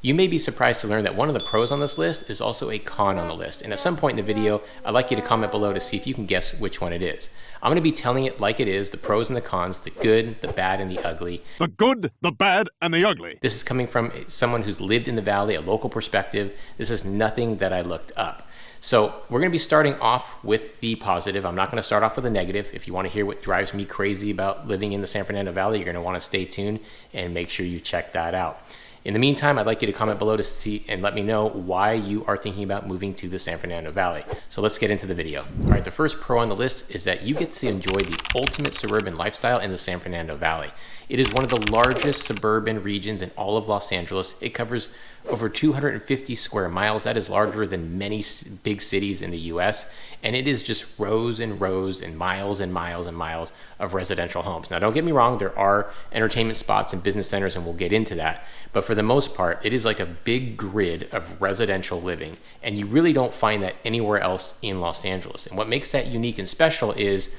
You may be surprised to learn that one of the pros on this list is also a con on the list. And at some point in the video, I'd like you to comment below to see if you can guess which one it is. I'm going to be telling it like it is, the pros and the cons, the good, the bad, and the ugly. The good, the bad, and the ugly. This is coming from someone who's lived in the valley, a local perspective. This is nothing that I looked up. So we're going to be starting off with the positive. I'm not going to start off with the negative. If you want to hear what drives me crazy about living in the San Fernando Valley, you're going to want to stay tuned and make sure you check that out. In the meantime, I'd like you to comment below to see and let me know why you are thinking about moving to the San Fernando Valley. So let's get into the video. All right, the first pro on the list is that you get to enjoy the ultimate suburban lifestyle in the San Fernando Valley. It is one of the largest suburban regions in all of Los Angeles. It covers over 250 square miles. That is larger than many big cities in the US. And it is just rows and rows and miles and miles and miles of residential homes. Now, don't get me wrong, there are entertainment spots and business centers, and we'll get into that. But for the most part, it is like a big grid of residential living. And you really don't find that anywhere else in Los Angeles. And what makes that unique and special is,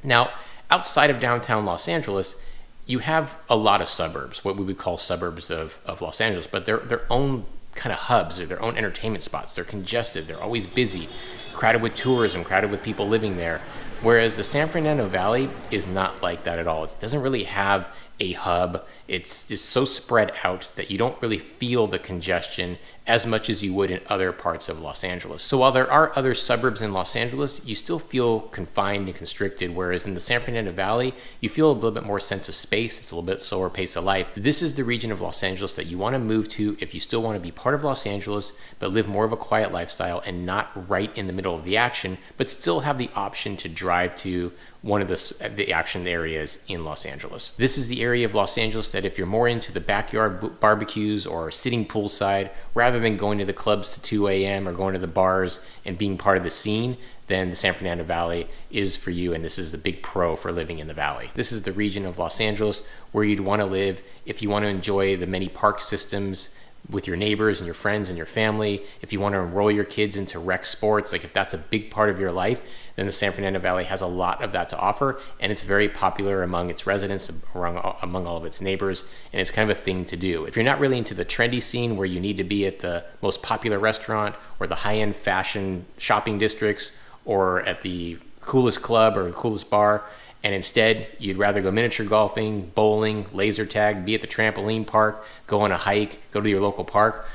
now, outside of downtown Los Angeles, you have a lot of suburbs, what we would call suburbs of Los Angeles, but they're their own kind of hubs, or their own entertainment spots. They're congested, they're always busy, crowded with tourism, crowded with people living there. Whereas the San Fernando Valley is not like that at all. It doesn't really have a hub. It's just so spread out that you don't really feel the congestion as much as you would in other parts of Los Angeles. So while there are other suburbs in Los Angeles, you still feel confined and constricted, whereas in the San Fernando Valley, you feel a little bit more sense of space. It's a little bit slower pace of life. This is the region of Los Angeles that you want to move to if you still want to be part of Los Angeles, but live more of a quiet lifestyle and not right in the middle of the action, but still have the option to drive to one of the action areas in Los Angeles. This is the area of Los Angeles that if you're more into the backyard barbecues or sitting poolside, rather than going to the clubs to 2 a.m. or going to the bars and being part of the scene, then the San Fernando Valley is for you, and this is the big pro for living in the valley. This is the region of Los Angeles where you'd want to live if you want to enjoy the many park systems with your neighbors and your friends and your family. If you want to enroll your kids into rec sports, like if that's a big part of your life, then the San Fernando Valley has a lot of that to offer, and it's very popular among its residents, among all of its neighbors, and it's kind of a thing to do. If you're not really into the trendy scene where you need to be at the most popular restaurant or the high-end fashion shopping districts or at the coolest club or the coolest bar, and instead you'd rather go miniature golfing, bowling, laser tag, be at the trampoline park, go on a hike, go to your local park,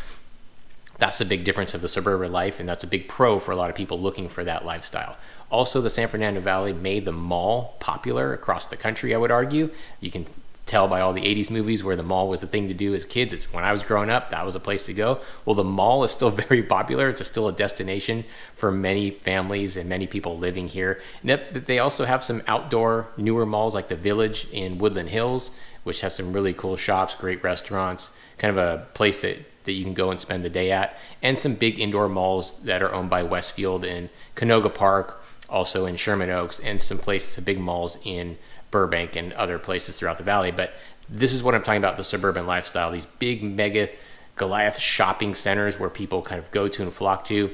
that's the big difference of the suburban life, and that's a big pro for a lot of people looking for that lifestyle. Also, the San Fernando Valley made the mall popular across the country, I would argue. You can tell by all the 80s movies where the mall was the thing to do as kids. It's when I was growing up, that was a place to go. Well, the mall is still very popular. It's still a destination for many families and many people living here. And they also have some outdoor newer malls like the Village in Woodland Hills, which has some really cool shops, great restaurants, kind of a place that you can go and spend the day at, and some big indoor malls that are owned by Westfield in Canoga Park, also in Sherman Oaks, and some big malls in Burbank and other places throughout the valley. But this is what I'm talking about, the suburban lifestyle, these big mega Goliath shopping centers where people kind of go to and flock to,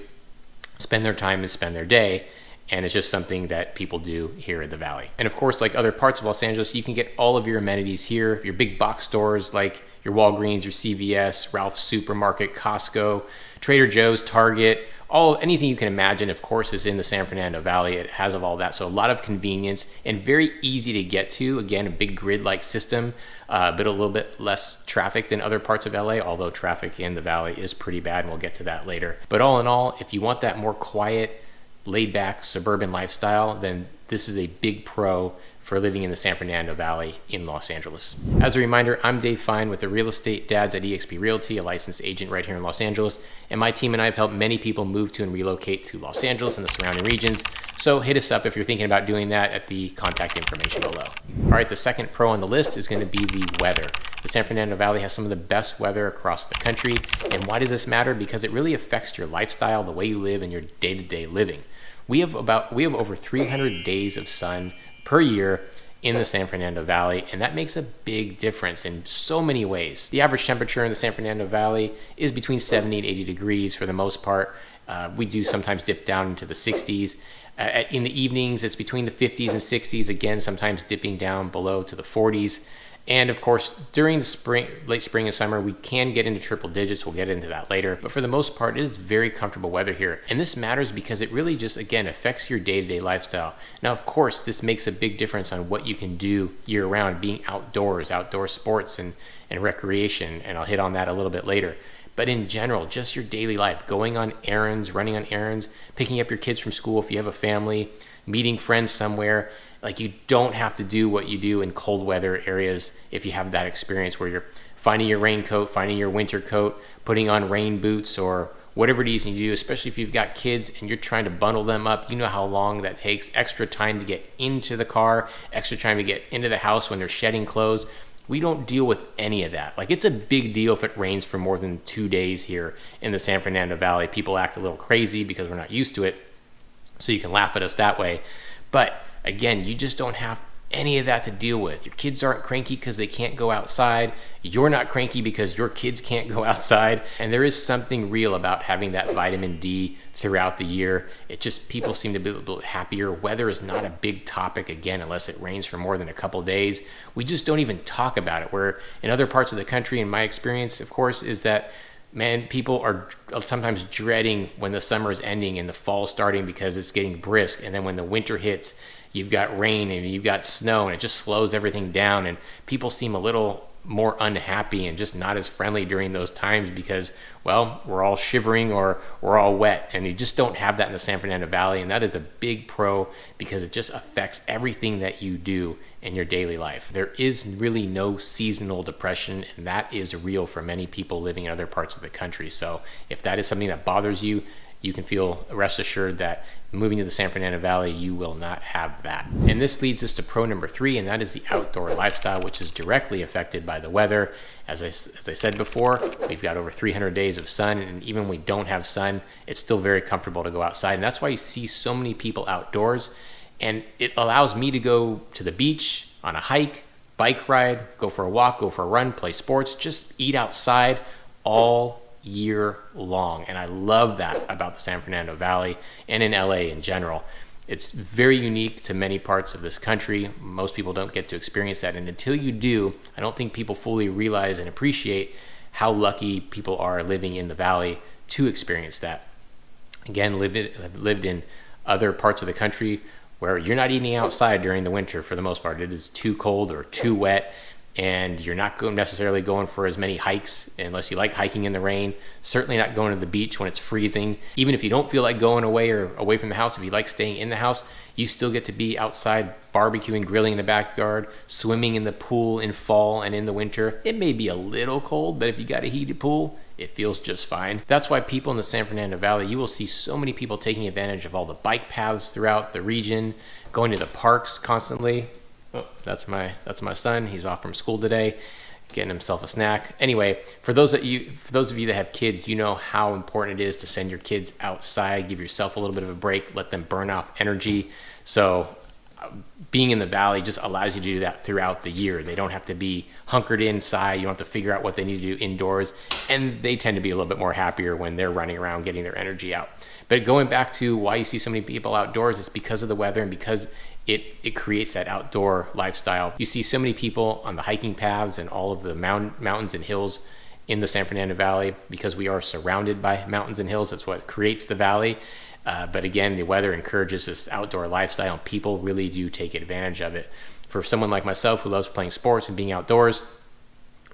spend their time and spend their day. And it's just something that people do here in the valley. And of course, like other parts of Los Angeles, you can get all of your amenities here, your big box stores like your Walgreens, your CVS, Ralph's Supermarket, Costco, Trader Joe's, Target, anything you can imagine, of course, is in the San Fernando Valley. It has of all that. So a lot of convenience and very easy to get to. Again, a big grid-like system, but a little bit less traffic than other parts of LA, although traffic in the valley is pretty bad, and we'll get to that later. But all in all, if you want that more quiet, laid-back suburban lifestyle, then this is a big pro for living in the San Fernando Valley in Los Angeles. As a reminder, I'm Dave Fine with the Real Estate Dads at eXp Realty, a licensed agent right here in Los Angeles, and my team and I have helped many people move to and relocate to Los Angeles and the surrounding regions, so hit us up if you're thinking about doing that at the contact information below. All right, the second pro on the list is going to be the weather. The San Fernando Valley has some of the best weather across the country, and why does this matter? Because it really affects your lifestyle, the way you live, and your day-to-day living. We have over 300 days of sun per year in the San Fernando Valley, and that makes a big difference in so many ways. The average temperature in the San Fernando Valley is between 70 and 80 degrees for the most part. We do sometimes dip down into the 60s. In the evenings, it's between the 50s and 60s, again, sometimes dipping down below to the 40s. And of course, during the spring, late spring and summer, we can get into triple digits. We'll get into that later. But for the most part, it is very comfortable weather here. And this matters because it really just, again, affects your day-to-day lifestyle. Now, of course, this makes a big difference on what you can do year-round, being outdoors, outdoor sports and recreation. And I'll hit on that a little bit later. But in general, just your daily life, going on errands, running on errands, picking up your kids from school if you have a family, meeting friends somewhere. Like, you don't have to do what you do in cold weather areas if you have that experience where you're finding your raincoat, finding your winter coat, putting on rain boots or whatever it is you do, especially if you've got kids and you're trying to bundle them up. You know how long that takes, extra time to get into the car, extra time to get into the house when they're shedding clothes. We don't deal with any of that. Like, it's a big deal if it rains for more than 2 days here in the San Fernando Valley. People act a little crazy because we're not used to it. So you can laugh at us that way. But again, you just don't have any of that to deal with. Your kids aren't cranky because they can't go outside. You're not cranky because your kids can't go outside. And there is something real about having that vitamin D throughout the year. It just, people seem to be a little happier. Weather is not a big topic, again, unless it rains for more than a couple days. We just don't even talk about it. Where in other parts of the country, in my experience, of course, is that, man, people are sometimes dreading when the summer is ending and the fall starting because it's getting brisk. And then when the winter hits, you've got rain and you've got snow, and it just slows everything down. And people seem a little more unhappy and just not as friendly during those times because, well, we're all shivering or we're all wet. And you just don't have that in the San Fernando Valley. And that is a big pro because it just affects everything that you do in your daily life. There is really no seasonal depression, and that is real for many people living in other parts of the country. So if that is something that bothers you, you can feel rest assured that moving to the San Fernando Valley, you will not have that. And this leads us to pro number 3, and that is the outdoor lifestyle, which is directly affected by the weather. As I said before, we've got over 300 days of sun, and even when we don't have sun, it's still very comfortable to go outside. And that's why you see so many people outdoors. And it allows me to go to the beach, on a hike, bike ride, go for a walk, go for a run, play sports, just eat outside all year long. And I love that about the San Fernando Valley and in LA in general. It's very unique to many parts of this country. Most people don't get to experience that. And until you do, I don't think people fully realize and appreciate how lucky people are living in the valley to experience that. Again, lived in other parts of the country where you're not eating outside during the winter for the most part. It is too cold or too wet, and you're not necessarily going for as many hikes unless you like hiking in the rain. Certainly not going to the beach when it's freezing. Even if you don't feel like going away or away from the house, if you like staying in the house, you still get to be outside barbecuing, grilling in the backyard, swimming in the pool in fall and in the winter. It may be a little cold, but if you got a heated pool, it feels just fine. That's why people in the San Fernando Valley, you will see so many people taking advantage of all the bike paths throughout the region, going to the parks constantly. Oh, that's my son. He's off from school today, getting himself a snack. Anyway, for those of you that have kids, you know how important it is to send your kids outside, give yourself a little bit of a break, let them burn off energy. So being in the valley just allows you to do that throughout the year. They don't have to be hunkered inside. You don't have to figure out what they need to do indoors. And they tend to be a little bit more happier when they're running around getting their energy out. But going back to why you see so many people outdoors, it's because of the weather and because it creates that outdoor lifestyle. You see so many people on the hiking paths and all of the mountains and hills in the San Fernando Valley because we are surrounded by mountains and hills. That's what creates the valley. But again, the weather encourages this outdoor lifestyle, and people really do take advantage of it. For someone like myself who loves playing sports and being outdoors,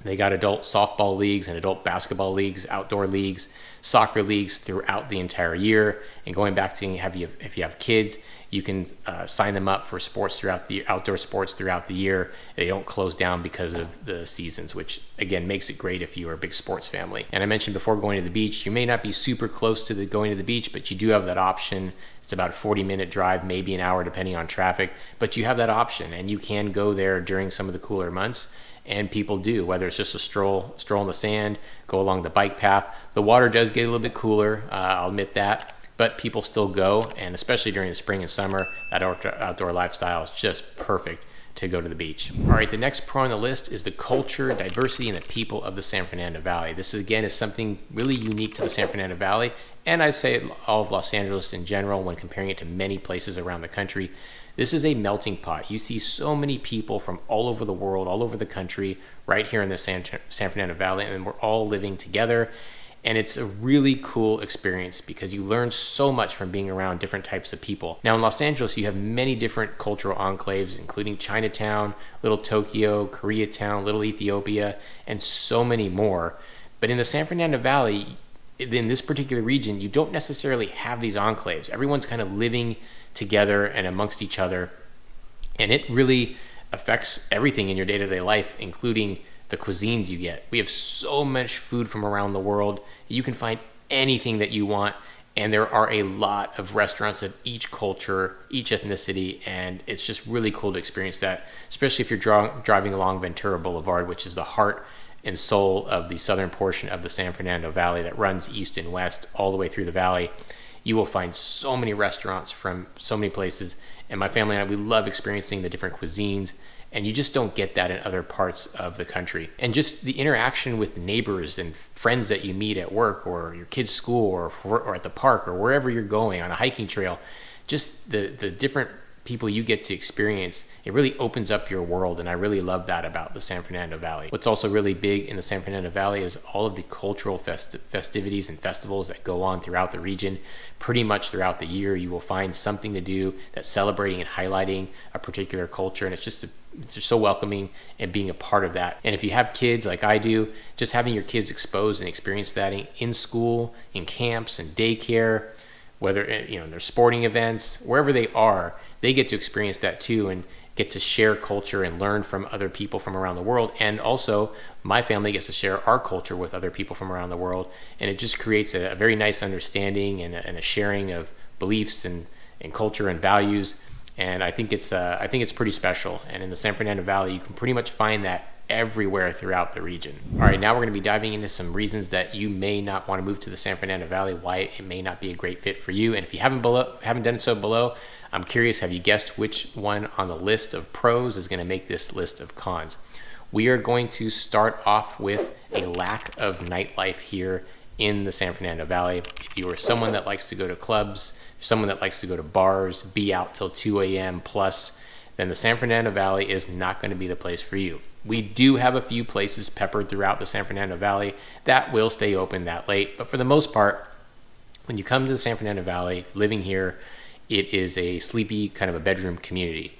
they got adult softball leagues and adult basketball leagues, outdoor leagues, soccer leagues throughout the entire year. And going back to if you have kids, you can sign them up for sports throughout the outdoor sports throughout the year. They don't close down because of the seasons, which again makes it great if you are a big sports family. And I mentioned before, going to the beach, you may not be super close to going to the beach, but you do have that option. It's about a 40-minute drive, maybe an hour depending on traffic, but you have that option, and you can go there during some of the cooler months. And people do, whether it's just a stroll in the sand, go along the bike path. The water does get a little bit cooler, I'll admit that, but people still go. And especially during the spring and summer, that outdoor lifestyle is just perfect to go to the beach. All right, the next pro on the list is the culture, diversity, and the people of the San Fernando Valley. This again is something really unique to the San Fernando Valley, and I'd say all of Los Angeles in general when comparing it to many places around the country. This is a melting pot. You see so many people from all over the world, all over the country, right here in the San Fernando Valley, and we're all living together. And it's a really cool experience because you learn so much from being around different types of people. Now in Los Angeles, you have many different cultural enclaves, including Chinatown, Little Tokyo, Koreatown, Little Ethiopia, and so many more. But in the San Fernando Valley, in this particular region, you don't necessarily have these enclaves. Everyone's kind of living together and amongst each other. And it really affects everything in your day-to-day life, including the cuisines you get. We have so much food from around the world. You can find anything that you want, and there are a lot of restaurants of each culture, each ethnicity, and it's just really cool to experience that, especially if you're driving along Ventura Boulevard, which is the heart and soul of the southern portion of the San Fernando Valley that runs east and west all the way through the valley. You will find so many restaurants from so many places, and my family and I, we love experiencing the different cuisines. And you just don't get that in other parts of the country. And just the interaction with neighbors and friends that you meet at work or your kids' school or at the park or wherever you're going on a hiking trail, just the different people you get to experience, it really opens up your world. And I really love that about the San Fernando Valley. What's also really big in the San Fernando Valley is all of the cultural festivities and festivals that go on throughout the region. Pretty much throughout the year, you will find something to do that's celebrating and highlighting a particular culture. And it's just so welcoming and being a part of that. And if you have kids like I do, just having your kids exposed and experience that in school, in camps and daycare, whether in their sporting events, wherever they are, they get to experience that too and get to share culture and learn from other people from around the world. And also my family gets to share our culture with other people from around the world. And it just creates a very nice understanding and a sharing of beliefs and culture and values. And I think it's pretty special. And in the San Fernando Valley, you can pretty much find that everywhere throughout the region. All right, now we're going to be diving into some reasons that you may not want to move to the San Fernando Valley, why it may not be a great fit for you. And if you haven't done so below, I'm curious, have you guessed which one on the list of pros is going to make this list of cons? We are going to start off with a lack of nightlife here in the San Fernando Valley. If you are someone that likes to go to clubs, someone that likes to go to bars, be out till 2 a.m. plus, then the San Fernando Valley is not going to be the place for you. We do have a few places peppered throughout the San Fernando Valley that will stay open that late, but for the most part, when you come to the San Fernando Valley, living here, it is a sleepy kind of a bedroom community.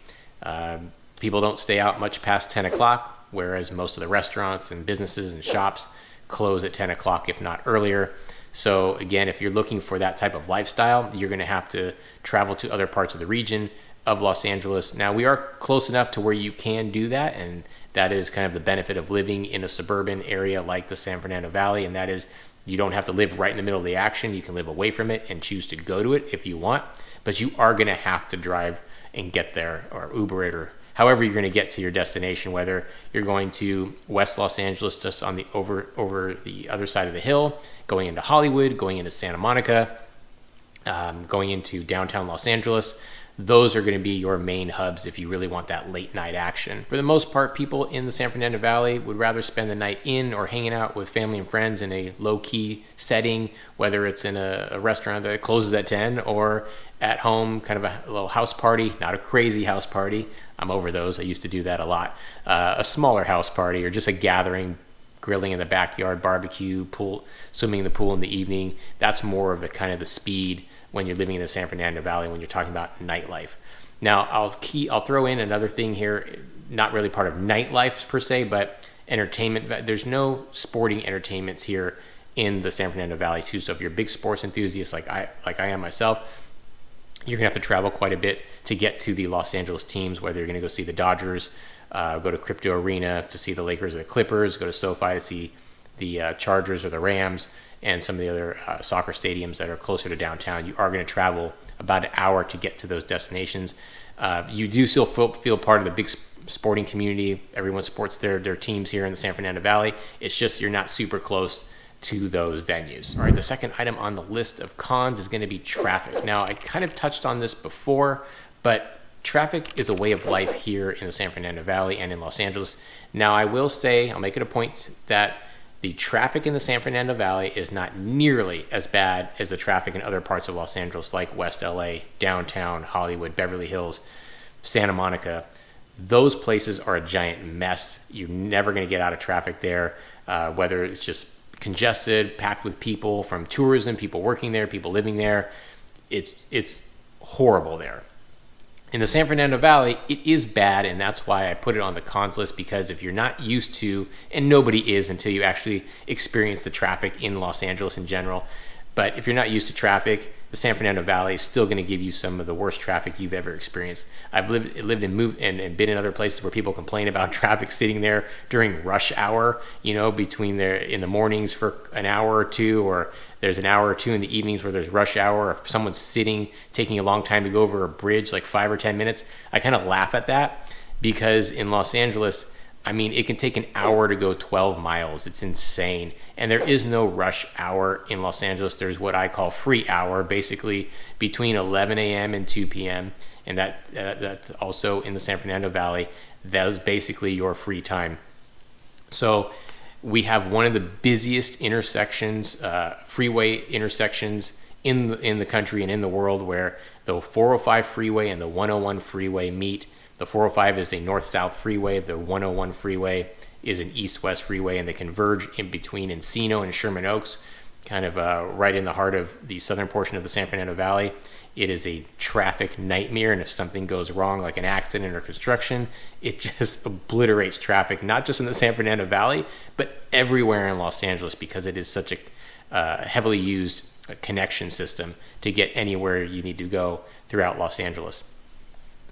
People don't stay out much past 10 o'clock, whereas most of the restaurants and businesses and shops close at 10 o'clock, if not earlier. So again, if you're looking for that type of lifestyle, you're going to have to travel to other parts of the region of Los Angeles. Now, we are close enough to where you can do that, and that is kind of the benefit of living in a suburban area like the San Fernando Valley, and that is you don't have to live right in the middle of the action. You can live away from it and choose to go to it if you want, but you are going to have to drive and get there or Uber it or however you're going to get to your destination, whether you're going to West Los Angeles, just on the over the other side of the hill, going into Hollywood, going into Santa Monica, going into downtown Los Angeles. Those are going to be your main hubs if you really want that late night action. For the most part, people in the San Fernando Valley would rather spend the night in or hanging out with family and friends in a low-key setting, whether it's in a restaurant that closes at 10 or at home, kind of a little house party, not a crazy house party. I'm over those. I used to do that a lot. A smaller house party or just a gathering, grilling in the backyard, barbecue, pool, swimming in the pool in the evening. That's more of the kind of the speed when you're living in the San Fernando Valley, when you're talking about nightlife. Now, I'll throw in another thing here, not really part of nightlife per se, but entertainment. There's no sporting entertainments here in the San Fernando Valley too. So if you're a big sports enthusiast like I am myself, you're gonna have to travel quite a bit to get to the Los Angeles teams, whether you're gonna go see the Dodgers, go to Crypto Arena to see the Lakers or the Clippers, go to SoFi to see the Chargers or the Rams, and some of the other soccer stadiums that are closer to downtown. You are going to travel about an hour to get to those destinations. You do still feel part of the big sporting community. Everyone supports their teams here in the San Fernando Valley. It's just you're not super close to those venues. All right, the second item on the list of cons is going to be traffic. Now, I kind of touched on this before, but traffic is a way of life here in the San Fernando Valley and in Los Angeles. Now, I will say, I'll make it a point that the traffic in the San Fernando Valley is not nearly as bad as the traffic in other parts of Los Angeles, like West LA, downtown, Hollywood, Beverly Hills, Santa Monica. Those places are a giant mess. You're never going to get out of traffic there, whether it's just congested, packed with people from tourism, people working there, people living there. It's horrible there. In the San Fernando Valley, it is bad, and that's why I put it on the cons list, because if you're not used to, and nobody is until you actually experience the traffic in Los Angeles in general, but if you're not used to traffic, the San Fernando Valley is still going to give you some of the worst traffic you've ever experienced. I've lived and been in other places where people complain about traffic sitting there during rush hour, between there in the mornings for an hour or two, or there's an hour or two in the evenings where there's rush hour, or if someone's taking a long time to go over a bridge, like 5 or 10 minutes. I kind of laugh at that, because in Los Angeles, it can take an hour to go 12 miles. It's insane. And there is no rush hour in Los Angeles. There's what I call free hour, basically between 11 a.m. and 2 p.m. And that's also in the San Fernando Valley. That is basically your free time. So we have one of the busiest intersections, freeway intersections in the country and in the world, where the 405 freeway and the 101 freeway meet. The 405 is a north-south freeway. The 101 freeway is an east-west freeway, and they converge in between Encino and Sherman Oaks, kind of right in the heart of the southern portion of the San Fernando Valley. It is a traffic nightmare, and if something goes wrong, like an accident or construction, it just obliterates traffic, not just in the San Fernando Valley, but everywhere in Los Angeles, because it is such a heavily used connection system to get anywhere you need to go throughout Los Angeles.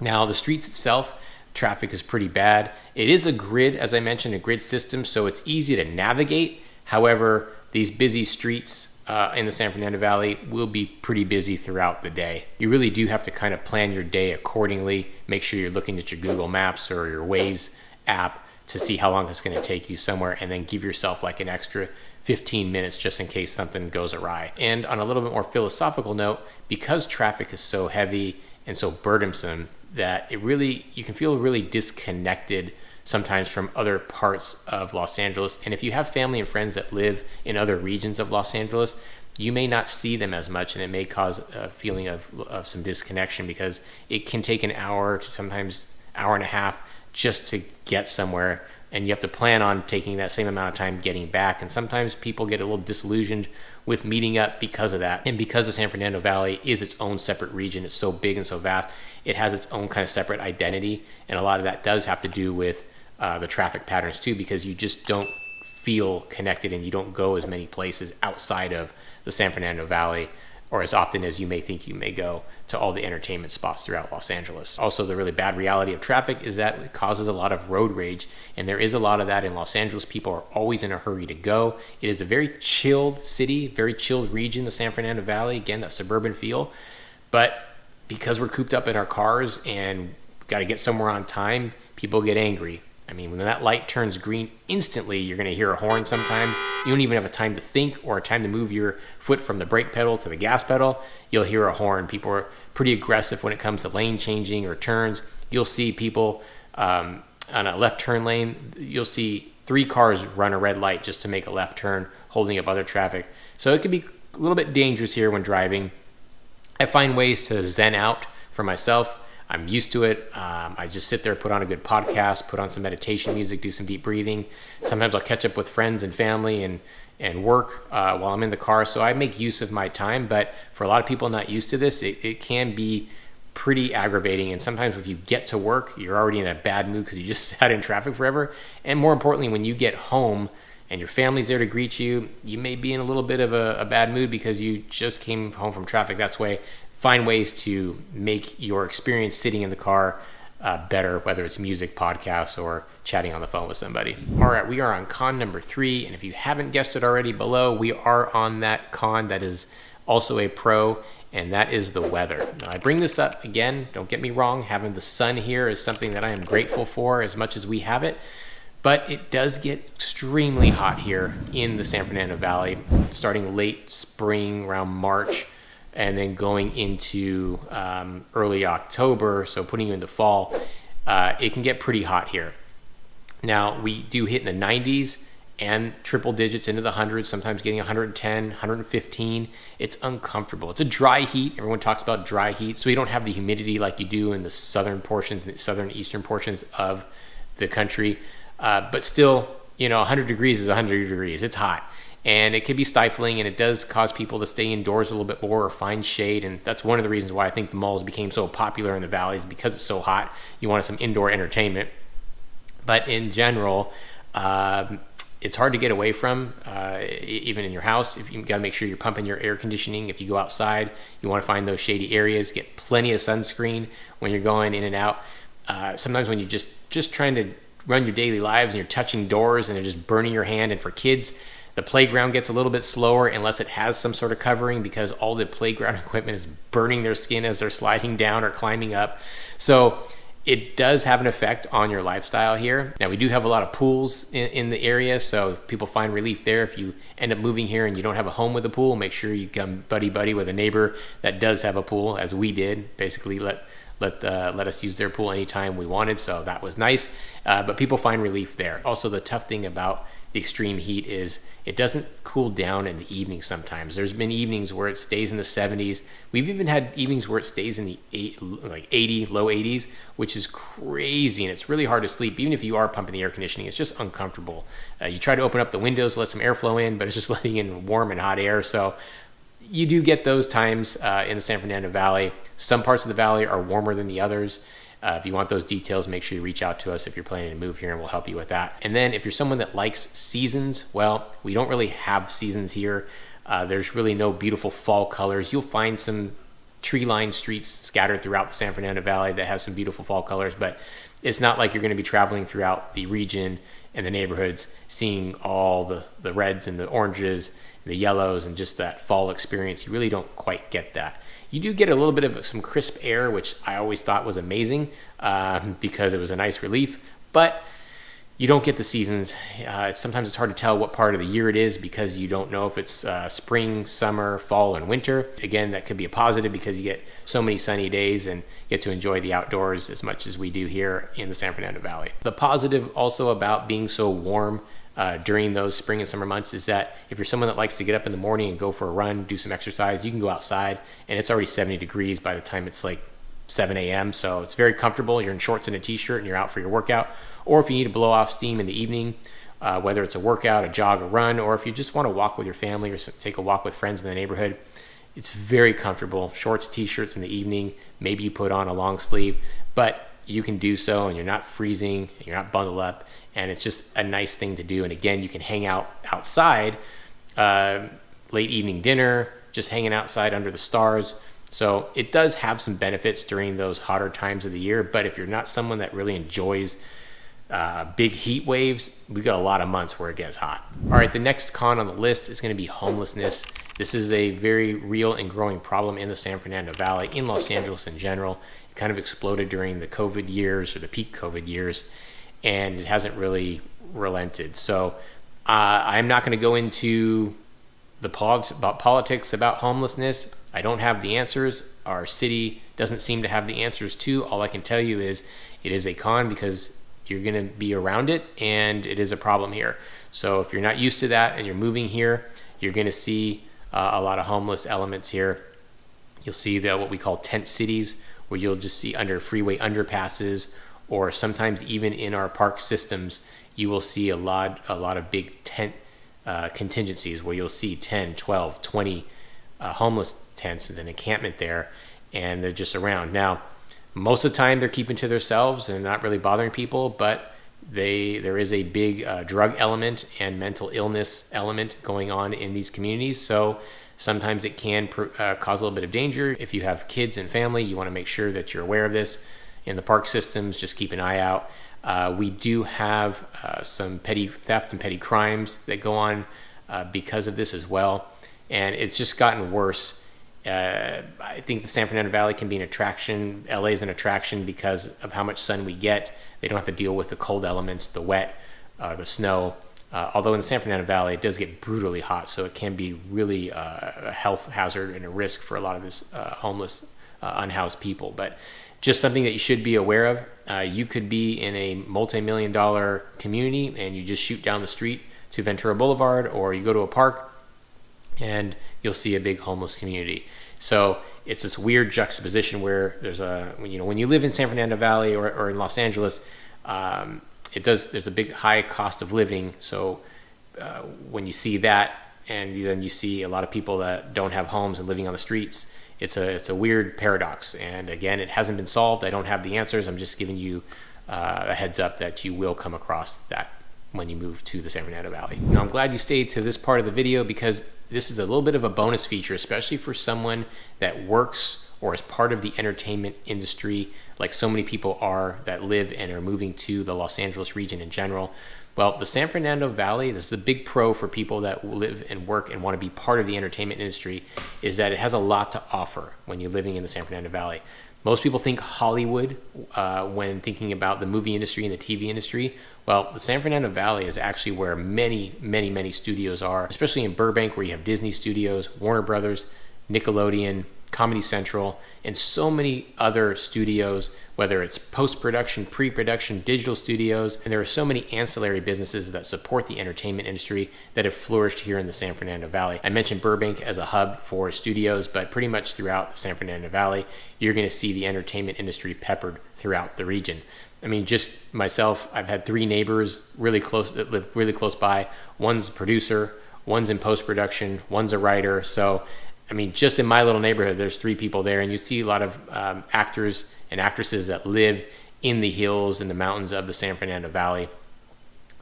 Now, the streets itself, traffic is pretty bad. It is a grid, as I mentioned, a grid system, so it's easy to navigate. However, these busy streets in the San Fernando Valley will be pretty busy throughout the day. You really do have to kind of plan your day accordingly. Make sure you're looking at your Google Maps or your Waze app to see how long it's going to take you somewhere, and then give yourself like an extra 15 minutes just in case something goes awry. And on a little bit more philosophical note, because traffic is so heavy and so burdensome, that you can feel really disconnected sometimes from other parts of Los Angeles. And if you have family and friends that live in other regions of Los Angeles, you may not see them as much, and it may cause a feeling of some disconnection, because it can take an hour to sometimes hour and a half just to get somewhere, and you have to plan on taking that same amount of time getting back. And sometimes people get a little disillusioned with meeting up because of that. And because the San Fernando Valley is its own separate region, it's so big and so vast, it has its own kind of separate identity. And a lot of that does have to do with the traffic patterns too, because you just don't feel connected, and you don't go as many places outside of the San Fernando Valley, or as often as you may think you may go to all the entertainment spots throughout Los Angeles. Also, the really bad reality of traffic is that it causes a lot of road rage, and there is a lot of that in Los Angeles. People are always in a hurry to go. It is a very chilled city, very chilled region, the San Fernando Valley, again, that suburban feel. But because we're cooped up in our cars and got to get somewhere on time, people get angry. When that light turns green, instantly you're going to hear a horn sometimes. You don't even have a time to think or a time to move your foot from the brake pedal to the gas pedal. You'll hear a horn. People are pretty aggressive when it comes to lane changing or turns. You'll see people on a left turn lane. You'll see 3 cars run a red light just to make a left turn, holding up other traffic. So it can be a little bit dangerous here when driving. I find ways to zen out for myself. I'm used to it. I just sit there, put on a good podcast, put on some meditation music, do some deep breathing. Sometimes I'll catch up with friends and family and work while I'm in the car. So I make use of my time. But for a lot of people not used to this, it can be pretty aggravating. And sometimes if you get to work, you're already in a bad mood because you just sat in traffic forever. And more importantly, when you get home and your family's there to greet you, you may be in a little bit of a bad mood because you just came home from traffic. That's why find ways to make your experience sitting in the car better, whether it's music, podcasts, or chatting on the phone with somebody. All right, we are on con number 3, and if you haven't guessed it already below, we are on that con that is also a pro, and that is the weather. Now, I bring this up again, don't get me wrong, having the sun here is something that I am grateful for as much as we have it, but it does get extremely hot here in the San Fernando Valley, starting late spring, around March, and then going into early October, so putting you into fall, it can get pretty hot here. Now, we do hit in the 90s and triple digits into the hundreds, sometimes getting 110, 115. It's uncomfortable. It's a dry heat. Everyone talks about dry heat, so you don't have the humidity like you do in the southern portions, the southern eastern portions of the country. But still, 100 degrees is 100 degrees. It's hot. And it can be stifling, and it does cause people to stay indoors a little bit more or find shade. And that's one of the reasons why I think the malls became so popular in the valleys, because it's so hot. You wanted some indoor entertainment. But in general, it's hard to get away from, even in your house. If you got to make sure you're pumping your air conditioning. If you go outside, you want to find those shady areas. Get plenty of sunscreen when you're going in and out. Sometimes when you're just trying to run your daily lives and you're touching doors and they're just burning your hand. And for kids, the playground gets a little bit slower unless it has some sort of covering, because all the playground equipment is burning their skin as they're sliding down or climbing up. So it does have an effect on your lifestyle here. Now, we do have a lot of pools in the area, so people find relief there. If you end up moving here and you don't have a home with a pool, make sure you come buddy with a neighbor that does have a pool, as we did. Basically, let us use their pool anytime we wanted, so that was nice. But people find relief there. Also, the tough thing about the extreme heat is it doesn't cool down in the evening sometimes. There's been evenings where it stays in the 70s. We've even had evenings where it stays in the 80, low 80s, which is crazy, and it's really hard to sleep. Even if you are pumping the air conditioning, it's just uncomfortable. You try to open up the windows, let some airflow in, but it's just letting in warm and hot air. So you do get those times in the San Fernando Valley. Some parts of the valley are warmer than the others. If you want those details, make sure you reach out to us if you're planning to move here, and we'll help you with that. And then if you're someone that likes seasons, well, we don't really have seasons here. There's really no beautiful fall colors. You'll find some tree-lined streets scattered throughout the San Fernando Valley that have some beautiful fall colors, but it's not like you're going to be traveling throughout the region and the neighborhoods seeing all the reds and the oranges and the yellows and just that fall experience. You really don't quite get that. You do get a little bit of some crisp air, which I always thought was amazing because it was a nice relief, but you don't get the seasons. Sometimes it's hard to tell what part of the year it is because you don't know if it's spring, summer, fall, and winter. Again, that could be a positive because you get so many sunny days and get to enjoy the outdoors as much as we do here in the San Fernando Valley. The positive also about being so warm during those spring and summer months is that if you're someone that likes to get up in the morning and go for a run, do some exercise, you can go outside and it's already 70 degrees by the time it's like 7 a.m. So it's very comfortable. You're in shorts and a t-shirt and you're out for your workout. Or if you need to blow off steam in the evening, whether it's a workout, a jog, a run, or if you just want to walk with your family or take a walk with friends in the neighborhood, it's very comfortable. Shorts, t-shirts in the evening, maybe you put on a long sleeve, but you can do so and you're not freezing, you're not bundled up, and it's just a nice thing to do. And again, you can hang out outside, late evening dinner, just hanging outside under the stars. So it does have some benefits during those hotter times of the year, but if you're not someone that really enjoys big heat waves, we've got a lot of months where it gets hot. All right, the next con on the list is going to be homelessness. This is a very real and growing problem in the San Fernando Valley, in Los Angeles in general. It kind of exploded during the COVID years or the peak COVID years, and it hasn't really relented. So I'm not going to go into the politics about homelessness. I don't have the answers. Our city doesn't seem to have the answers too. All I can tell you is it is a con because you're going to be around it, and it is a problem here. So if you're not used to that and you're moving here, you're going to see a lot of homeless elements here. You'll see what we call tent cities, where you'll just see under freeway underpasses, or sometimes even in our park systems, you will see a lot of big tent contingencies where you'll see 10, 12, 20 homeless tents and an encampment there, and they're just around. Now, most of the time they're keeping to themselves and not really bothering people, but there is a big drug element and mental illness element going on in these communities. So sometimes it can cause a little bit of danger. If you have kids and family, you want to make sure that you're aware of this. In the park systems, just keep an eye out. We do have some petty theft and petty crimes that go on because of this as well. And it's just gotten worse. I think the San Fernando Valley can be an attraction. LA is an attraction because of how much sun we get. They don't have to deal with the cold elements, the wet, the snow. Although in the San Fernando Valley, it does get brutally hot, so it can be really a health hazard and a risk for a lot of this homeless, unhoused people. But just something that you should be aware of. You could be in a multi-million-dollar community and you just shoot down the street to Ventura Boulevard, or you go to a park and you'll see a big homeless community. So it's this weird juxtaposition where there's when you live in San Fernando Valley or in Los Angeles, there's a big high cost of living. So when you see that, and then you see a lot of people that don't have homes and living on the streets, it's a weird paradox. And again, it hasn't been solved. I don't have the answers. I'm just giving you a heads up that you will come across that when you move to the San Fernando Valley. Now, I'm glad you stayed to this part of the video, because this is a little bit of a bonus feature, especially for someone that works or is part of the entertainment industry, like so many people are that live and are moving to the Los Angeles region in general. Well, the San Fernando Valley, this is a big pro for people that live and work and want to be part of the entertainment industry, is that it has a lot to offer when you're living in the San Fernando Valley. Most people think Hollywood when thinking about the movie industry and the TV industry. Well, the San Fernando Valley is actually where many, many, many studios are, especially in Burbank, where you have Disney Studios, Warner Brothers, Nickelodeon, Comedy Central, and so many other studios, whether it's post-production, pre-production, digital studios, and there are so many ancillary businesses that support the entertainment industry that have flourished here in the San Fernando Valley. I mentioned Burbank as a hub for studios, but pretty much throughout the San Fernando Valley, you're going to see the entertainment industry peppered throughout the region. I mean, just myself, I've had 3 neighbors really close that live really close by. One's a producer, one's in post-production, one's a writer. So I mean, just in my little neighborhood, there's 3 people there, and you see a lot of actors and actresses that live in the hills and the mountains of the San Fernando Valley.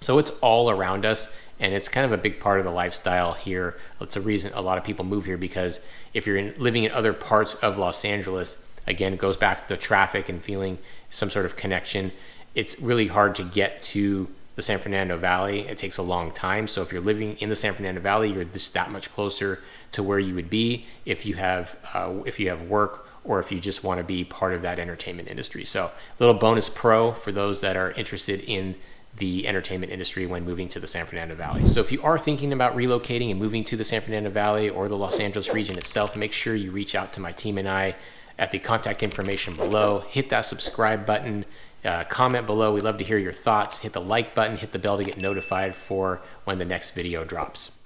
So it's all around us, and it's kind of a big part of the lifestyle here. It's a reason a lot of people move here, because if you're living in other parts of Los Angeles, again, it goes back to the traffic and feeling some sort of connection. It's really hard to get to the San Fernando Valley. It takes a long time. So if you're living in the San Fernando Valley, you're just that much closer to where you would be if you have work, or if you just want to be part of that entertainment industry. So a little bonus pro for those that are interested in the entertainment industry when moving to the San Fernando Valley. So if you are thinking about relocating and moving to the San Fernando Valley or the Los Angeles region itself, make sure you reach out to my team and I at the contact information below. Hit that subscribe button. Comment below. We love to hear your thoughts. Hit the like button, hit the bell to get notified for when the next video drops.